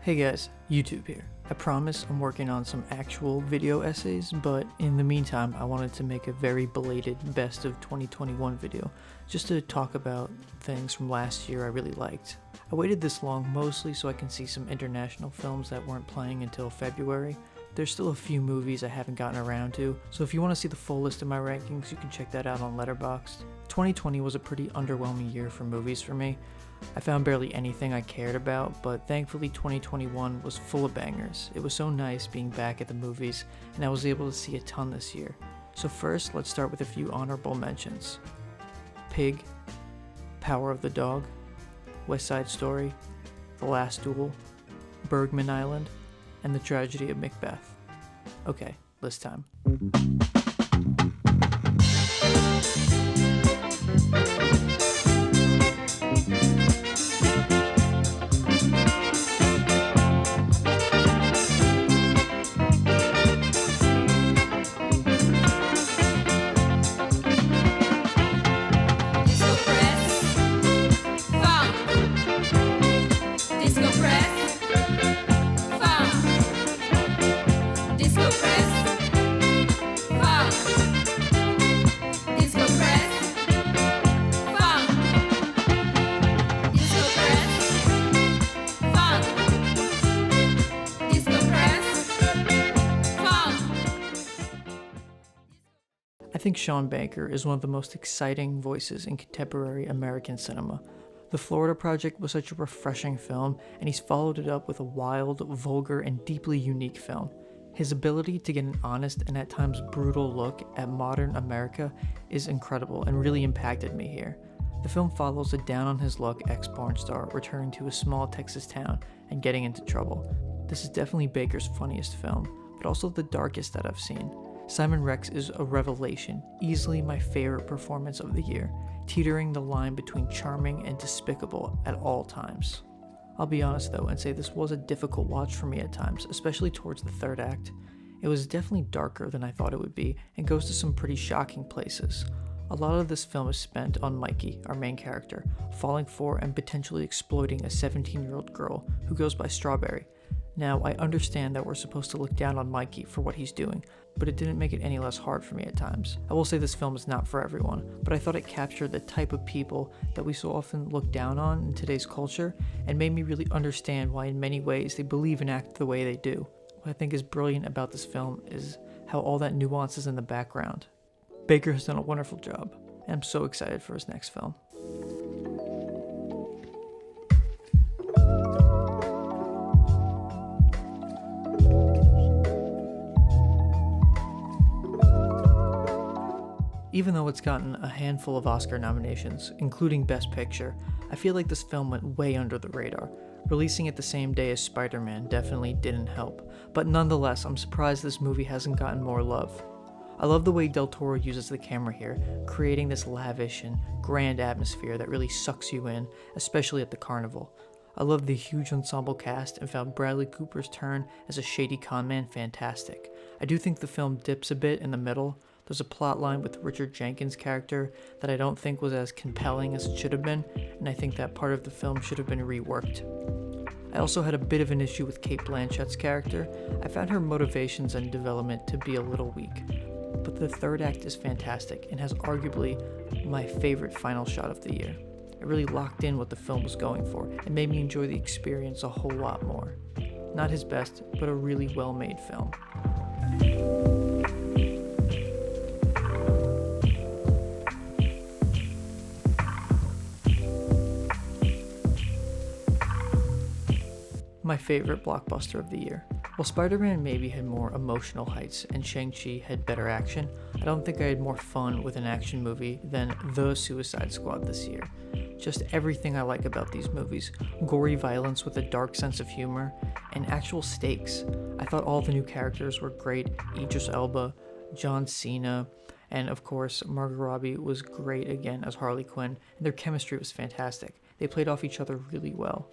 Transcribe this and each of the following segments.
Hey guys, YouTube here. I promise I'm working on some actual video essays, but in the meantime, I wanted to make a very belated best of 2021 video, just to talk about things from last year I really liked. I waited this long mostly so I can see some international films that weren't playing until February. There's still a few movies I haven't gotten around to, so if you want to see the full list of my rankings, you can check that out on Letterboxd. 2020 was a pretty underwhelming year for movies for me. I found barely anything I cared about, but thankfully 2021 was full of bangers. It was so nice being back at the movies, and I was able to see a ton this year. So first, let's start with a few honorable mentions. Pig, Power of the Dog, West Side Story, The Last Duel, Bergman Island, and The Tragedy of Macbeth. Okay, list time. I think Sean Baker is one of the most exciting voices in contemporary American cinema. The Florida Project was such a refreshing film, and he's followed it up with a wild, vulgar, and deeply unique film. His ability to get an honest and at times brutal look at modern America is incredible and really impacted me here. The film follows a down-on-his-luck ex-porn star returning to a small Texas town and getting into trouble. This is definitely Baker's funniest film, but also the darkest that I've seen. Simon Rex is a revelation, easily my favorite performance of the year, teetering the line between charming and despicable at all times. I'll be honest though and say this was a difficult watch for me at times, especially towards the third act. It was definitely darker than I thought it would be and goes to some pretty shocking places. A lot of this film is spent on Mikey, our main character, falling for and potentially exploiting a 17-year-old girl who goes by Strawberry. Now, I understand that we're supposed to look down on Mikey for what he's doing, but it didn't make it any less hard for me at times. I will say this film is not for everyone, but I thought it captured the type of people that we so often look down on in today's culture and made me really understand why in many ways they believe and act the way they do. What I think is brilliant about this film is how all that nuance is in the background. Baker has done a wonderful job, and I'm so excited for his next film. Even though it's gotten a handful of Oscar nominations, including Best Picture, I feel like this film went way under the radar. Releasing it the same day as Spider-Man definitely didn't help, but nonetheless, I'm surprised this movie hasn't gotten more love. I love the way Del Toro uses the camera here, creating this lavish and grand atmosphere that really sucks you in, especially at the carnival. I love the huge ensemble cast and found Bradley Cooper's turn as a shady conman fantastic. I do think the film dips a bit in the middle. There's a plot line with Richard Jenkins' character that I don't think was as compelling as it should have been, and I think that part of the film should have been reworked. I also had a bit of an issue with Cate Blanchett's character. I found her motivations and development to be a little weak, but the third act is fantastic and has arguably my favorite final shot of the year. It really locked in what the film was going for and made me enjoy the experience a whole lot more. Not his best, but a really well-made film. My favorite blockbuster of the year. While Spider-Man maybe had more emotional heights and Shang-Chi had better action, I don't think I had more fun with an action movie than The Suicide Squad this year. Just everything I like about these movies, gory violence with a dark sense of humor, and actual stakes. I thought all the new characters were great. Idris Elba, John Cena, and of course Margot Robbie was great again as Harley Quinn, and their chemistry was fantastic. They played off each other really well.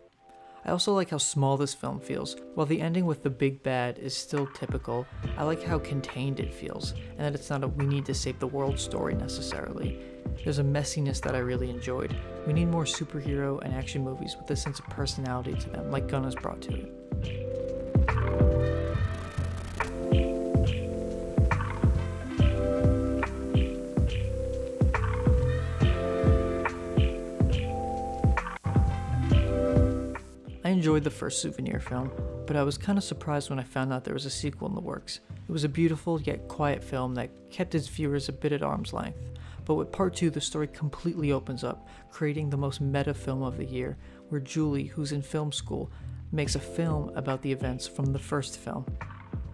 I also like how small this film feels. While the ending with the big bad is still typical, I like how contained it feels, and that it's not a we need to save the world story necessarily. There's a messiness that I really enjoyed. We need more superhero and action movies with a sense of personality to them, like Gunn has brought to it. I enjoyed the first Souvenir film, but I was kind of surprised when I found out there was a sequel in the works. It was a beautiful yet quiet film that kept its viewers a bit at arm's length. But with part 2, the story completely opens up, creating the most meta film of the year, where Julie, who's in film school, makes a film about the events from the first film.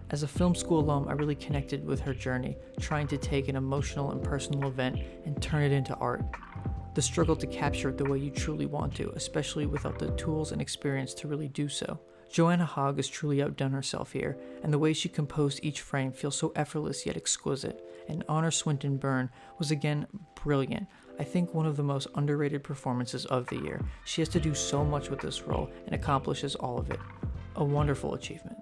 As a film school alum, I really connected with her journey, trying to take an emotional and personal event and turn it into art. The struggle to capture it the way you truly want to, especially without the tools and experience to really do so. Joanna Hogg has truly outdone herself here, and the way she composed each frame feels so effortless yet exquisite, and Honor Swinton Byrne was again brilliant. I think one of the most underrated performances of the year. She has to do so much with this role and accomplishes all of it. A wonderful achievement.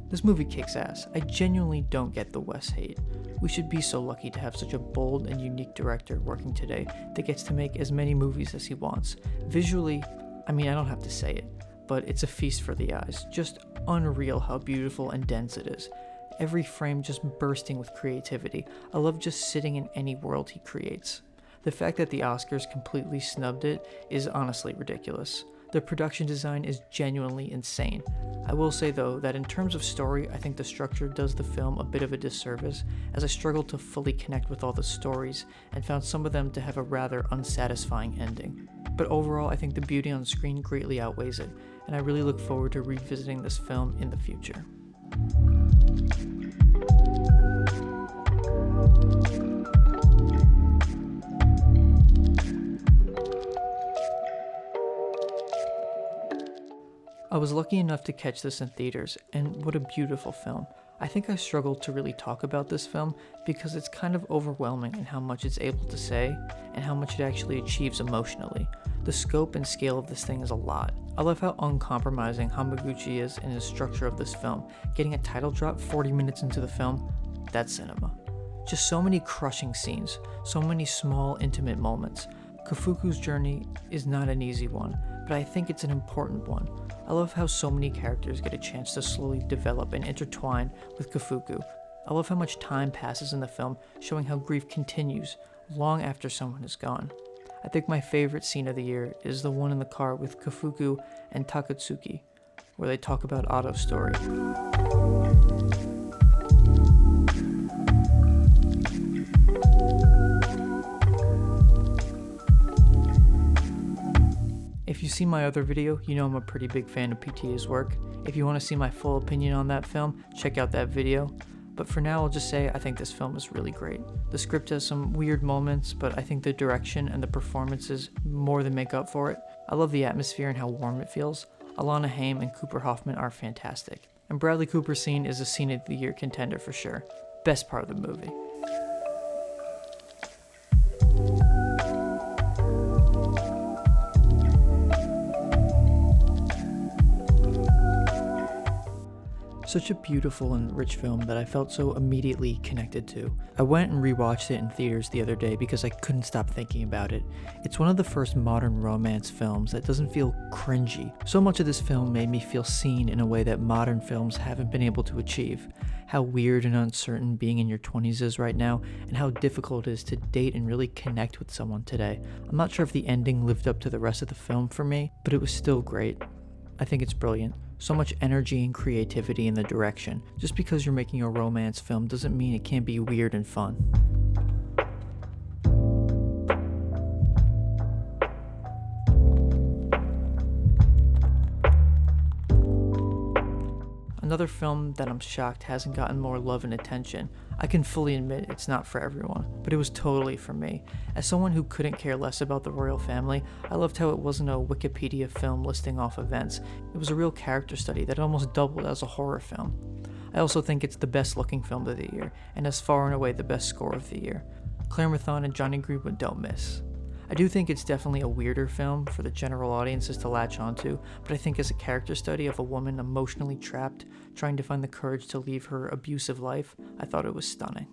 This movie kicks ass. I genuinely don't get the Wes hate. We should be so lucky to have such a bold and unique director working today that gets to make as many movies as he wants. Visually, I don't have to say it, but it's a feast for the eyes. Just unreal how beautiful and dense it is. Every frame just bursting with creativity. I love just sitting in any world he creates. The fact that the Oscars completely snubbed it is honestly ridiculous. The production design is genuinely insane. I will say though that in terms of story, I think the structure does the film a bit of a disservice, as I struggled to fully connect with all the stories and found some of them to have a rather unsatisfying ending. But overall, I think the beauty on screen greatly outweighs it, and I really look forward to revisiting this film in the future. I was lucky enough to catch this in theaters, and what a beautiful film. I think I struggled to really talk about this film because it's kind of overwhelming in how much it's able to say and how much it actually achieves emotionally. The scope and scale of this thing is a lot. I love how uncompromising Hamaguchi is in the structure of this film. Getting a title drop 40 minutes into the film, that's cinema. Just so many crushing scenes, so many small, intimate moments. Kafuku's journey is not an easy one, but I think it's an important one. I love how so many characters get a chance to slowly develop and intertwine with Kafuku. I love how much time passes in the film, showing how grief continues long after someone is gone. I think my favorite scene of the year is the one in the car with Kafuku and Takatsuki, where they talk about Otto's story. If you see my other video, you know I'm a pretty big fan of PTA's work. If you want to see my full opinion on that film, check out that video. But for now, I'll just say I think this film is really great. The script has some weird moments, but I think the direction and the performances more than make up for it. I love the atmosphere and how warm it feels. Alana Haim and Cooper Hoffman are fantastic. And Bradley Cooper's scene is a scene of the year contender for sure. Best part of the movie. Such a beautiful and rich film that I felt so immediately connected to. I went and rewatched it in theaters the other day because I couldn't stop thinking about it. It's one of the first modern romance films that doesn't feel cringy. So much of this film made me feel seen in a way that modern films haven't been able to achieve. How weird and uncertain being in your 20s is right now, and how difficult it is to date and really connect with someone today. I'm not sure if the ending lived up to the rest of the film for me, but it was still great. I think it's brilliant. So much energy and creativity in the direction. Just because you're making a romance film doesn't mean it can't be weird and fun. Another film that I'm shocked hasn't gotten more love and attention. I can fully admit it's not for everyone, but it was totally for me. As someone who couldn't care less about the royal family, I loved how it wasn't a Wikipedia film listing off events. It was a real character study that almost doubled as a horror film. I also think it's the best looking film of the year, and has far and away the best score of the year. Claire Mathon and Johnny Greenwood don't miss. I do think it's definitely a weirder film for the general audiences to latch onto, but I think as a character study of a woman emotionally trapped, trying to find the courage to leave her abusive life, I thought it was stunning.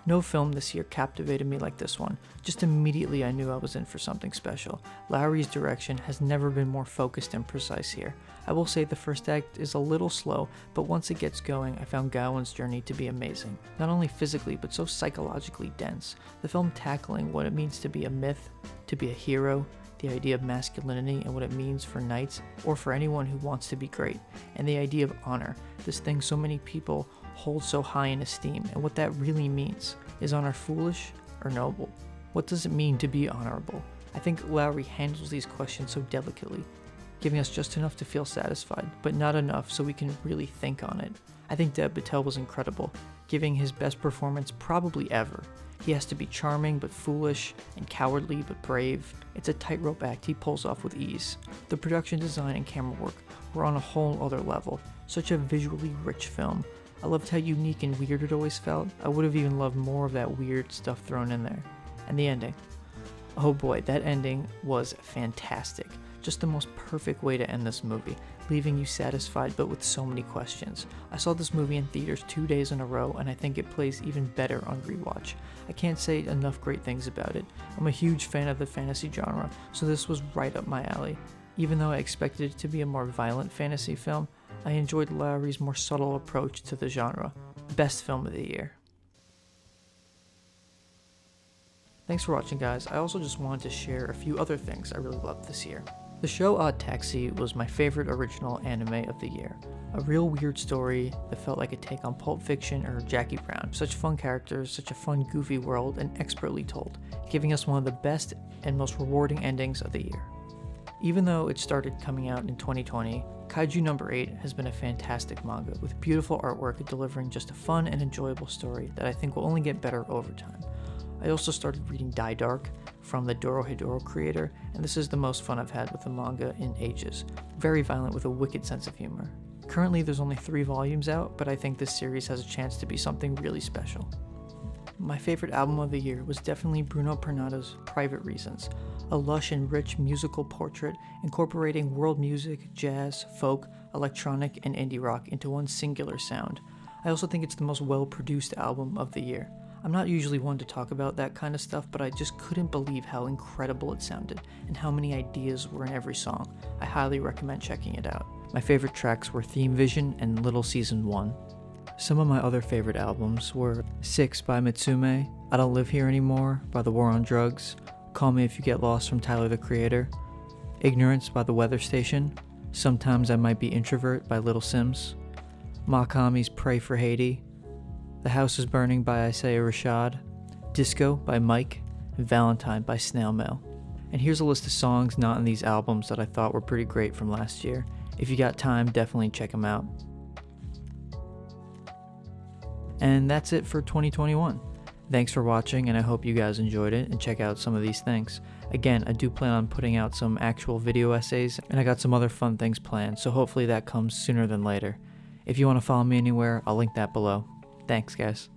No film this year captivated me like this one. Just immediately I knew I was in for something special. Lowry's direction has never been more focused and precise here. I will say the first act is a little slow, but once it gets going, I found Gowin's journey to be amazing. Not only physically, but so psychologically dense. The film tackling what it means to be a myth, to be a hero, the idea of masculinity and what it means for knights, or for anyone who wants to be great, and the idea of honor, this thing so many people hold so high in esteem, and what that really means. Is honor foolish or noble? What does it mean to be honorable? I think Lowry handles these questions so delicately, giving us just enough to feel satisfied, but not enough so we can really think on it. I think Dev Patel was incredible, giving his best performance probably ever. He has to be charming but foolish, and cowardly but brave. It's a tightrope act he pulls off with ease. The production design and camera work were on a whole other level. Such a visually rich film. I loved how unique and weird it always felt. I would have even loved more of that weird stuff thrown in there. And the ending. Oh boy, that ending was fantastic. Just the most perfect way to end this movie, leaving you satisfied but with so many questions. I saw this movie in theaters 2 days in a row, and I think it plays even better on rewatch. I can't say enough great things about it. I'm a huge fan of the fantasy genre, so this was right up my alley. Even though I expected it to be a more violent fantasy film, I enjoyed Lowry's more subtle approach to the genre. Best film of the year. Thanks for watching, guys. I also just wanted to share a few other things I really loved this year. The show Odd Taxi was my favorite original anime of the year. A real weird story that felt like a take on Pulp Fiction or Jackie Brown. Such fun characters, such a fun goofy world, and expertly told, giving us one of the best and most rewarding endings of the year. Even though it started coming out in 2020, Kaiju number 8 has been a fantastic manga with beautiful artwork delivering just a fun and enjoyable story that I think will only get better over time. I also started reading Die Dark from the Dorohedoro creator, and this is the most fun I've had with the manga in ages. Very violent with a wicked sense of humor. Currently there's only 3 volumes out, but I think this series has a chance to be something really special. My favorite album of the year was definitely Bruno Pernato's Private Reasons, a lush and rich musical portrait incorporating world music, jazz, folk, electronic, and indie rock into one singular sound. I also think it's the most well-produced album of the year. I'm not usually one to talk about that kind of stuff, but I just couldn't believe how incredible it sounded and how many ideas were in every song. I highly recommend checking it out. My favorite tracks were Theme Vision and Little Season 1. Some of my other favorite albums were 6 by Mitsume, I Don't Live Here Anymore by The War on Drugs, Call Me If You Get Lost from Tyler the Creator, Ignorance by The Weather Station, Sometimes I Might Be Introvert by Little Sims, Makami's Pray for Haiti, The House is Burning by Isaiah Rashad, Disco by Mike, and Valentine by Snail Mail. And here's a list of songs not in these albums that I thought were pretty great from last year. If you got time, definitely check them out. And that's it for 2021. Thanks for watching, and I hope you guys enjoyed it and check out some of these things. Again, I do plan on putting out some actual video essays, and I got some other fun things planned, so hopefully that comes sooner than later. If you want to follow me anywhere, I'll link that below. Thanks, guys.